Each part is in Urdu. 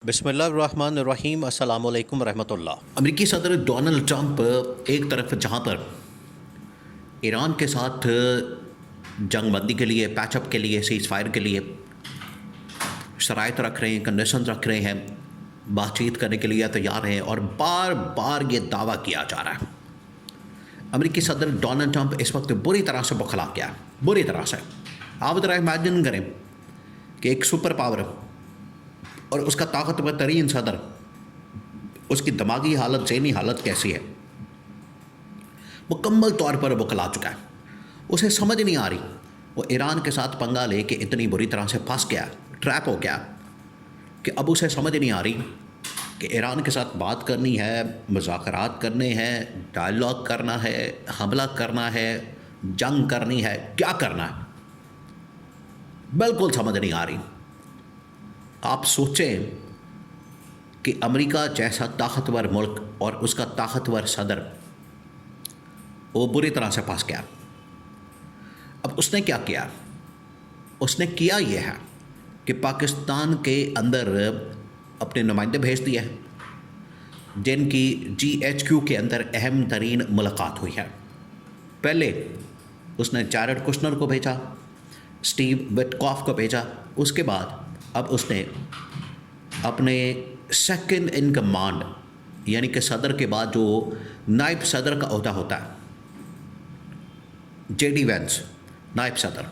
بسم اللہ الرحمن الرحیم۔ السلام علیکم ورحمۃ اللہ۔ امریکی صدر ڈونلڈ ٹرمپ ایک طرف جہاں پر ایران کے ساتھ جنگ بندی کے لیے، پیچ اپ کے لیے، سیز فائر کے لیے شرائط رکھ رہے ہیں، کنڈیشنز رکھ رہے ہیں، بات چیت کرنے کے لیے تیار ہیں، اور بار بار یہ دعویٰ کیا جا رہا ہے امریکی صدر ڈونلڈ ٹرمپ اس وقت بری طرح سے بخلا گیا ہے، بری طرح سے۔ آپ ذرا امیجن کریں کہ ایک سپر پاور اور اس کا طاقتور ترین صدر، اس کی دماغی حالت، ذہنی حالت کیسی ہے؟ مکمل طور پر بخلا چکا ہے۔ اسے سمجھ نہیں آ رہی، وہ ایران کے ساتھ پنگا لے کے اتنی بری طرح سے پھنس گیا، ٹریپ ہو گیا کہ اب اسے سمجھ نہیں آ رہی کہ ایران کے ساتھ بات کرنی ہے، مذاکرات کرنے ہیں، ڈائلاگ کرنا ہے، حملہ کرنا ہے، جنگ کرنی ہے، کیا کرنا ہے، بالکل سمجھ نہیں آ رہی۔ آپ سوچیں کہ امریکہ جیسا طاقتور ملک اور اس کا طاقتور صدر وہ بری طرح سے پھنس گیا۔ اب اس نے کیا کیا؟ اس نے کیا یہ ہے کہ پاکستان کے اندر اپنے نمائندے بھیج دیے ہیں، جن کی GHQ کے اندر اہم ترین ملاقات ہوئی ہے۔ پہلے اس نے جیرڈ کشنر کو بھیجا، اسٹیو وٹکاف کو بھیجا، اس کے بعد اب اس نے اپنے سیکنڈ ان کمانڈ، یعنی کہ صدر کے بعد جو نائب صدر کا عہدہ ہوتا ہے، JD وینس، نائب صدر،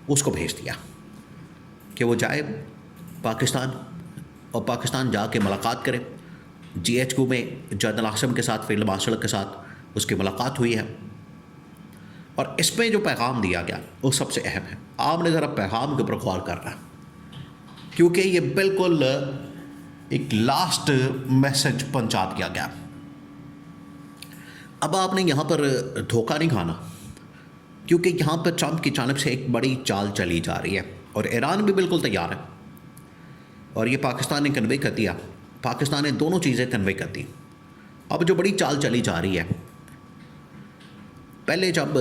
اس کو بھیج دیا کہ وہ جائے پاکستان، اور پاکستان جا کے ملاقات کرے۔ GHQ میں جنرل عاصم کے ساتھ، فیلڈ مارشل کے ساتھ اس کی ملاقات ہوئی ہے، اور اس میں جو پیغام دیا گیا وہ سب سے اہم ہے۔ آپ نے ذرا پیغام کے اوپر غور کرنا ہے، کیونکہ یہ بالکل ایک لاسٹ میسج پہنچا دیا گیا۔ اب آپ نے یہاں پر دھوکہ نہیں کھانا، کیونکہ یہاں پر ٹرمپ کی جانب سے ایک بڑی چال چلی جا رہی ہے، اور ایران بھی بالکل تیار ہے، اور یہ پاکستان نے کنوے کر دیا، پاکستان نے دونوں چیزیں کنوے کر دی۔ اب جو بڑی چال چلی جا رہی ہے، پہلے جب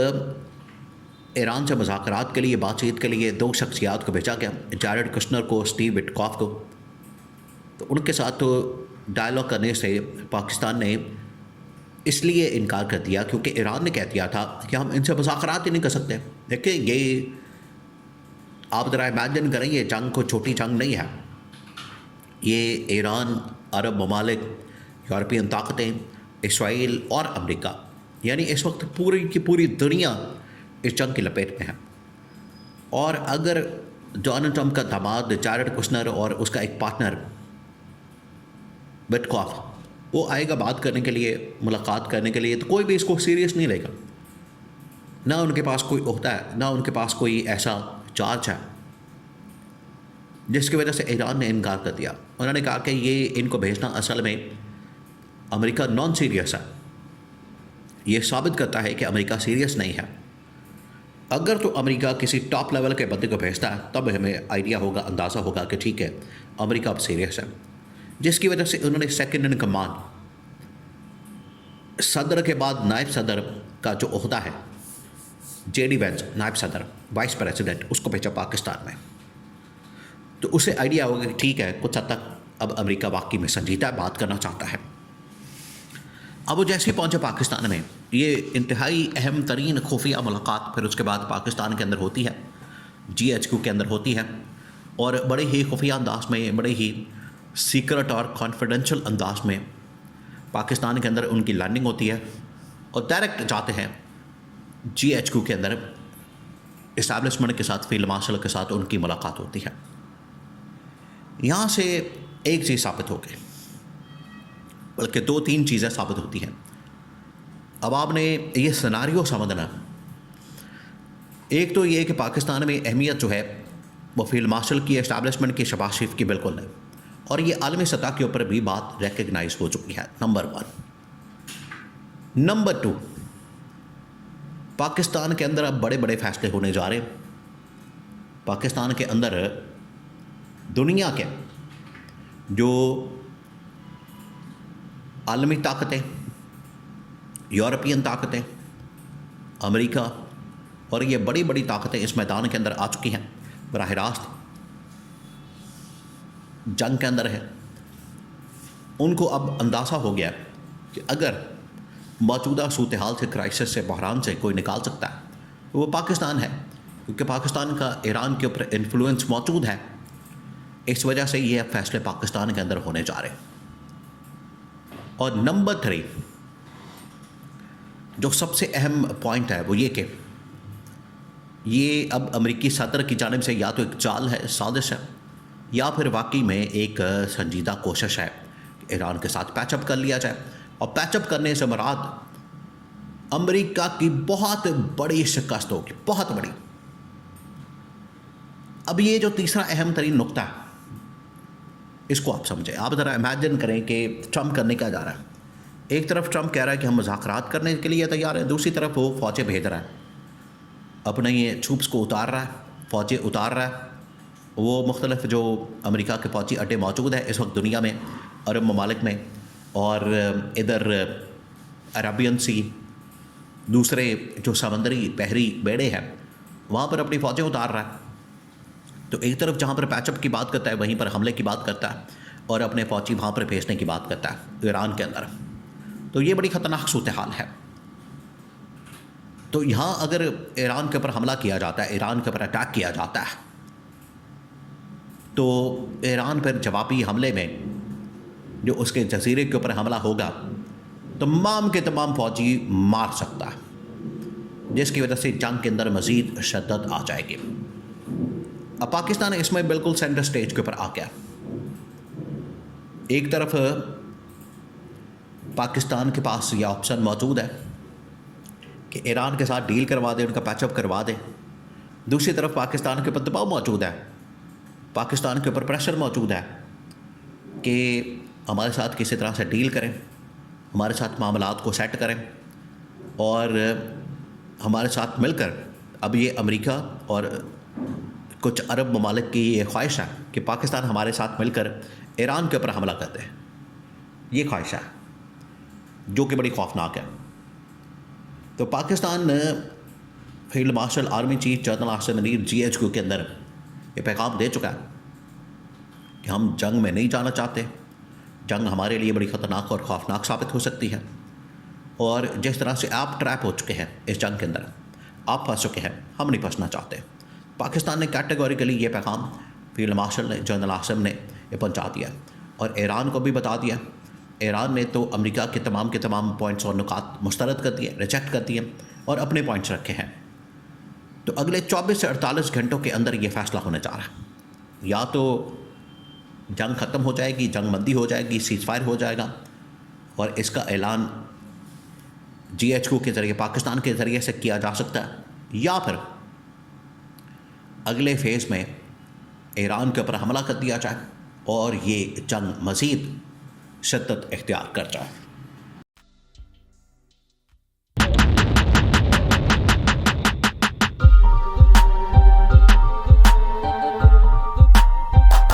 ایران سے مذاکرات کے لیے، بات چیت کے لیے دو شخصیات کو بھیجا گیا، جیرڈ کشنر کو، اسٹیو وٹکاف کو، تو ان کے ساتھ تو ڈائلاگ کرنے سے پاکستان نے اس لیے انکار کر دیا کیونکہ ایران نے کہہ دیا تھا کہ ہم ان سے مذاکرات ہی نہیں کر سکتے۔ دیکھیں، یہ آپ ذرا امیجن کریں، یہ جنگ کوئی چھوٹی جنگ نہیں ہے، یہ ایران، عرب ممالک، یورپین طاقتیں، اسرائیل اور امریکہ، یعنی اس وقت پوری کی پوری دنیا اس جنگ کی لپیٹ میں ہے۔ اور اگر ڈونلڈ ٹرمپ کا داماد جیرڈ کشنر اور اس کا ایک پارٹنر وٹکاف وہ آئے گا بات کرنے کے لیے، ملاقات کرنے کے لیے، تو کوئی بھی اس کو سیریس نہیں لے گا۔ نہ ان کے پاس کوئی عہدہ ہے، نہ ان کے پاس کوئی ایسا چارج ہے، جس کی وجہ سے ایران نے انکار کر دیا۔ انہوں نے کہا کہ یہ ان کو بھیجنا اصل میں امریکہ نان سیریس ہے، یہ ثابت کرتا ہے کہ امریکہ سیریس نہیں ہے۔ اگر تو امریکہ کسی ٹاپ لیول کے بندے کو بھیجتا ہے تب ہمیں آئیڈیا ہوگا، اندازہ ہوگا کہ ٹھیک ہے امریکہ اب سیریس ہے، جس کی وجہ سے انہوں نے سیکنڈ ان کمانڈ، صدر کے بعد نائب صدر کا جو عہدہ ہے، JD وینس، نائب صدر، وائس پریزیڈنٹ، اس کو بھیجا پاکستان میں۔ تو اسے آئیڈیا ہوگا کہ ٹھیک ہے، کچھ حد تک اب امریکہ واقعی میں سنجیدہ بات کرنا چاہتا ہے۔ اب وہ جیسے ہی پہنچے پاکستان میں، یہ انتہائی اہم ترین خفیہ ملاقات پھر اس کے بعد پاکستان کے اندر ہوتی ہے، GHQ کے اندر ہوتی ہے، اور بڑے ہی خفیہ انداز میں، بڑے ہی سیکرٹ اور کانفیڈنشل انداز میں پاکستان کے اندر ان کی لینڈنگ ہوتی ہے، اور ڈائریکٹ جاتے ہیں GHQ کے اندر، اسٹیبلشمنٹ کے ساتھ، فیلڈ مارشل کے ساتھ ان کی ملاقات ہوتی ہے۔ یہاں سے ایک چیز ثابت ہو گئی، بلکہ دو تین چیزیں ثابت ہوتی ہیں۔ اب آپ نے یہ سیناریو سمجھنا، ایک تو یہ کہ پاکستان میں اہمیت جو ہے وہ فیلڈ مارشل کی، اسٹیبلشمنٹ کی، شہباز شریف کی بالکل نہیں، اور یہ عالمی سطح کے اوپر بھی بات ریکگنائز ہو چکی ہے، نمبر 1۔ نمبر 2، پاکستان کے اندر اب بڑے بڑے فیصلے ہونے جا رہے ہیں۔ پاکستان کے اندر دنیا کے جو عالمی طاقتیں، یورپین طاقتیں، امریکہ، اور یہ بڑی بڑی طاقتیں اس میدان کے اندر آ چکی ہیں، براہ راست جنگ کے اندر ہے، ان کو اب اندازہ ہو گیا کہ اگر موجودہ صورتحال سے، کرائسس سے، بحران سے کوئی نکال سکتا ہے تو وہ پاکستان ہے، کیونکہ پاکستان کا ایران کے اوپر انفلوئنس موجود ہے. اس وجہ سے یہ فیصلے پاکستان کے اندر ہونے جا رہے ہیں. اور نمبر 3 جو سب سے اہم پوائنٹ ہے وہ یہ کہ یہ اب امریکی صدر کی جانب سے یا تو ایک چال ہے، سازش ہے، یا پھر واقعی میں ایک سنجیدہ کوشش ہے کہ ایران کے ساتھ پیچ اپ کر لیا جائے. اور پیچ اپ کرنے سے مراد امریکہ کی بہت بڑی شکست ہوگی، بہت بڑی. اب یہ جو تیسرا اہم ترین نقطہ ہے اس کو آپ سمجھیں. آپ ذرا امیجن کریں کہ ٹرمپ کرنے کیا جا رہا ہے. ایک طرف ٹرمپ کہہ رہا ہے کہ ہم مذاکرات کرنے کے لیے تیار ہیں، دوسری طرف وہ فوجیں بھیج رہا ہے، اپنے یہ ٹروپس کو اتار رہا ہے، فوجیں اتار رہا ہے. وہ مختلف جو امریکہ کے فوجی اڈے موجود ہیں اس وقت دنیا میں، عرب ممالک میں، اور ادھر عربین سی، دوسرے جو سمندری بحری بیڑے ہیں وہاں پر اپنی فوجیں اتار رہا ہے. تو ایک طرف جہاں پر پیچ اپ کی بات کرتا ہے وہیں پر حملے کی بات کرتا ہے اور اپنے فوجی وہاں پر بھیجنے کی بات کرتا ہے ایران کے اندر. تو یہ بڑی خطرناک صورتحال ہے. تو یہاں اگر ایران کے اوپر حملہ کیا جاتا ہے، ایران کے اوپر اٹیک کیا جاتا ہے، تو ایران پر جوابی حملے میں جو اس کے جزیرے کے اوپر حملہ ہوگا تمام کے تمام فوجی مار سکتا ہے، جس کی وجہ سے جنگ کے اندر مزید شدت آ جائے گی. اب پاکستان اس میں بالکل سینٹر سٹیج کے اوپر آ گیا. ایک طرف پاکستان کے پاس یہ آپشن موجود ہے کہ ایران کے ساتھ ڈیل کروا دے، ان کا پیچ اپ کروا دے. دوسری طرف پاکستان کے اوپر دباؤ موجود ہے، پاکستان کے اوپر پریشر موجود ہے کہ ہمارے ساتھ کسی طرح سے ڈیل کریں، ہمارے ساتھ معاملات کو سیٹ کریں، اور ہمارے ساتھ مل کر. اب یہ امریکہ اور کچھ عرب ممالک کی یہ خواہش ہے کہ پاکستان ہمارے ساتھ مل کر ایران کے اوپر حملہ کرتے ہیں. یہ خواہش ہے جو کہ بڑی خوفناک ہے. تو Pakistan field marshal army chief general Asif Munir GHQ کے اندر یہ پیغام دے چکا ہے کہ ہم جنگ میں نہیں جانا چاہتے، جنگ ہمارے لیے بڑی خطرناک اور خوفناک ثابت ہو سکتی ہے. اور جس طرح سے آپ ٹریپ ہو چکے ہیں اس جنگ کے اندر، آپ پھنس چکے ہیں، ہم نہیں پھنسنا چاہتے. پاکستان نے کیٹیگوریکلی یہ پیغام فیلڈ مارشل نے، جنرل آصف نے یہ پہنچا دیا اور ایران کو بھی بتا دیا. ایران نے تو امریکہ کے تمام پوائنٹس اور نکات مسترد کر دیے، ریجیکٹ کر دیے اور اپنے پوائنٹس رکھے ہیں. تو اگلے 24 سے 48 گھنٹوں کے اندر یہ فیصلہ ہونے جا رہا ہے. یا تو جنگ ختم ہو جائے گی، جنگ بندی ہو جائے گی، سیز فائر ہو جائے گا، اور اس کا اعلان GHQ کے ذریعے، پاکستان کے ذریعے سے کیا جا سکتا ہے، یا پھر اگلے فیز میں ایران کے اوپر حملہ کر دیا جائے اور یہ جنگ مزید شدت اختیار کر جائے.